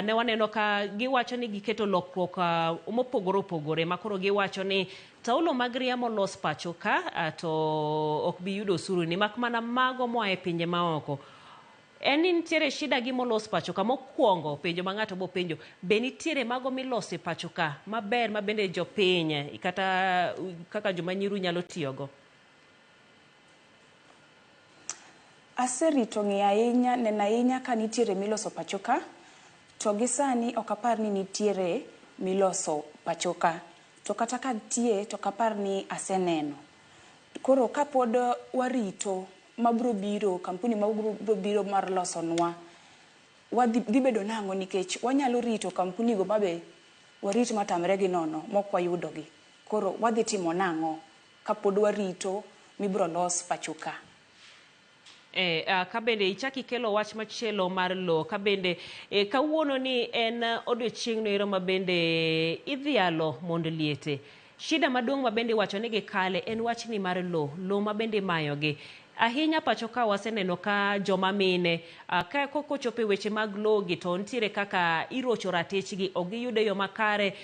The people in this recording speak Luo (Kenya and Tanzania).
ne waneno ka giwacho ni giketo lokruok mopogore opogore makoro giwacho ni taulo mag riemo los pacho ka to ok bi yudo osuru ni mak mana mago moa e pinje maoko. En nitiere shida gi molos pacho ka mokwongo penjo ma ng'ato bo penjo be nitiere mago miloso e pacho ka maber ma bende jopiny kata kaka joma nyiru nyalo tiyogo? Aserito ng'i ahinya neno ahinya ka nitiere miloso pacho ka to gi sani ok apar ni nitiere miloso pacho ka to kata ka nitie to ok apar ni aseneno. Koro kapod warito mabro biro kampuni mabro biro mar losonwa dhi bedo nang'o nikech wanyalo rito kampuni go mabe warit matamre gi nono mok wayudo gi. Koro wadhi timo nang'o kapod warito mibro los pacho ka? Ka bende ichaki kelo wach machielo mar lo ka bende kawuono ni en odiochieng' no ero ma bende idhialo mondo liete. Shida maduong' ma bende wacho ni gikale en wach ni mar lo ma bende mayogi. Ahinya pacho ka waseneno ka joma mine ka kochope weche mag lo gi to nitiere kaka irocho ratechgi ok giyude yo makare